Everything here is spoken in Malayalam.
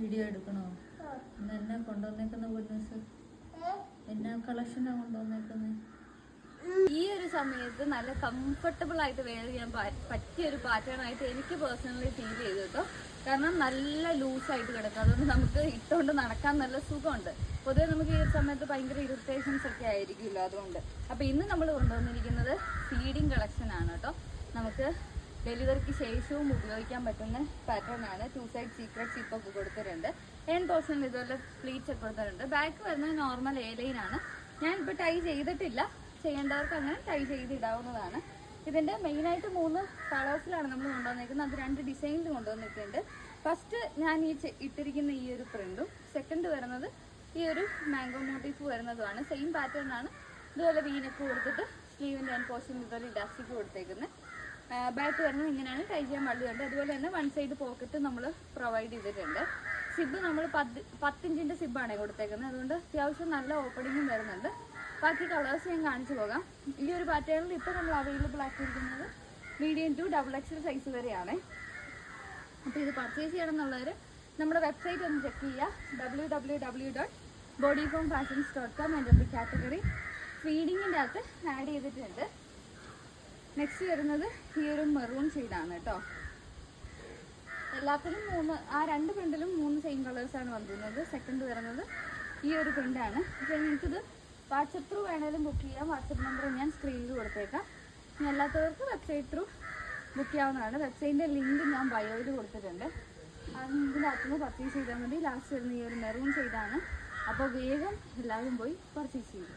വീഡിയോ എടുക്കണോ? ഇന്ന് എന്നാ കൊണ്ടുവന്നേക്കുന്ന പൊന്നൂസ്? എന്നാ കളക്ഷനാ കൊണ്ടുവന്നേക്കുന്നത്? ഈ ഒരു സമയത്ത് നല്ല കംഫർട്ടബിൾ ആയിട്ട് വെയർ ചെയ്യാൻ പറ്റിയ ഒരു പാറ്റേൺ ആയിട്ട് എനിക്ക് പേഴ്സണലി ഫീൽ ചെയ്തു കേട്ടോ. കാരണം നല്ല ലൂസായിട്ട് കിടക്കും, അതുകൊണ്ട് നമുക്ക് ഇട്ടുകൊണ്ട് നടക്കാൻ നല്ല സുഖമുണ്ട്. പൊതുവെ നമുക്ക് ഈ ഒരു സമയത്ത് ഭയങ്കര ഇറിറ്റേഷൻസ് ഒക്കെ ആയിരിക്കുമല്ലോ, അതുകൊണ്ട്. അപ്പോൾ ഇന്ന് നമ്മൾ കൊണ്ടുവന്നിരിക്കുന്നത് ഫീഡിങ് കളക്ഷൻ ആണ് കേട്ടോ. നമുക്ക് ഡെലിവറിക്ക് ശേഷവും ഉപയോഗിക്കാൻ പറ്റുന്ന പാറ്റേൺ ആണ്. 2 സൈഡ് സീക്രട്ട് സിപ്പൊക്കെ കൊടുത്തിട്ടുണ്ട്. എൻഡ് പോർഷനിൽ ഇതുപോലെ പ്ലീറ്റ്സ് ഒക്കെ കൊടുത്തിട്ടുണ്ട്. ബാക്ക് വരുന്നത് നോർമൽ എ ലൈൻ ആണ്. ഞാനിപ്പോൾ ടൈ ചെയ്തിട്ടില്ല, ചെയ്യേണ്ടവർക്ക് അങ്ങനെ ടൈ ചെയ്തിടാവുന്നതാണ്. ഇതിൻ്റെ മെയിനായിട്ട് 3 കളേഴ്സിലാണ് നമ്മൾ കൊണ്ടുവന്നിരിക്കുന്നത്. അത് 2 ഡിസൈനിൽ കൊണ്ടുവന്നിട്ടുണ്ട്. ഫസ്റ്റ് ഞാൻ ഈ ഇട്ടിരിക്കുന്ന ഈ ഒരു പ്രിന്റും, സെക്കൻഡ് വരുന്നത് ഈ ഒരു മാംഗോ മോട്ടീഫ് വരുന്നതുമാണ്. സെയിം പാറ്റേൺ ആണ്. ഇതുപോലെ വീനക്ക് കൊടുത്തിട്ട് സ്ലീവിൻ്റെ എൻഡ് പോർഷൻ ഇതുപോലെ ഇലാസ്റ്റിക് കൊടുത്തേക്കുന്നത്. ബാക്ക് വരുന്നത് ഇങ്ങനെയാണ്. ടൈ ചെയ്യാൻ വള്ളിയുണ്ട്. അതുപോലെ തന്നെ 1 സൈഡ് പോക്കറ്റ് നമ്മൾ പ്രൊവൈഡ് ചെയ്തിട്ടുണ്ട്. സിബ് നമ്മൾ 10 ഇഞ്ചിൻ്റെ സിബാണ് കൊടുത്തേക്കുന്നത്. അതുകൊണ്ട് അത്യാവശ്യം നല്ല ഓപ്പണിങ്ങും വരുന്നുണ്ട്. ബാക്കി കളേഴ്സ് ഞാൻ കാണിച്ചു പോകാം. ഈ ഒരു പാറ്റേണിൽ ഇപ്പോൾ നമ്മൾ അവൈലബിൾ ആക്കിയിരിക്കുന്നത് മീഡിയം ടു XXL സൈസ് വരെയാണ്. അപ്പോൾ ഇത് പർച്ചേസ് ചെയ്യണം എന്നുള്ളവർ നമ്മുടെ വെബ്സൈറ്റ് ഒന്ന് ചെക്ക് ചെയ്യുക. www.bodyformfashions.com. എൻ്റെ കാറ്റഗറി ഫീഡിങ്ങിൻ്റെ അകത്ത് ആഡ് ചെയ്തിട്ടുണ്ട്. നെക്സ്റ്റ് വരുന്നത് ഈ ഒരു മെറൂൺ ഷെയ്ഡാണ് കേട്ടോ. എല്ലാത്തിലും 2 പ്രിന്റിലും 3 സെയിം കളേഴ്സാണ് വന്നിരുന്നത്. സെക്കൻഡ് വരുന്നത് ഈ ഒരു പ്രിന്റാണ്. പക്ഷേ നിങ്ങൾക്കിത് വാട്സപ്പ് ത്രൂ വേണേലും ബുക്ക് ചെയ്യാം. വാട്സപ്പ് നമ്പർ ഞാൻ സ്ക്രീനിൽ കൊടുത്തേക്കാം. ഇനി അല്ലാത്തവർക്ക് വെബ്സൈറ്റ് ത്രൂ ബുക്ക് ചെയ്യാവുന്നതാണ്. വെബ്സൈറ്റിൻ്റെ ലിങ്ക് ഞാൻ ബയോയിൽ കൊടുത്തിട്ടുണ്ട്. അത് ഇതിൻ്റെ അകത്തുനിന്ന് പർച്ചേസ് ചെയ്താൽ മതി. ലാസ്റ്റ് വരുന്ന ഈ ഒരു മെറൂൺ ഷെയ്ഡാണ്. അപ്പോൾ വേഗം എല്ലാവരും പോയി പർച്ചേസ് ചെയ്യും.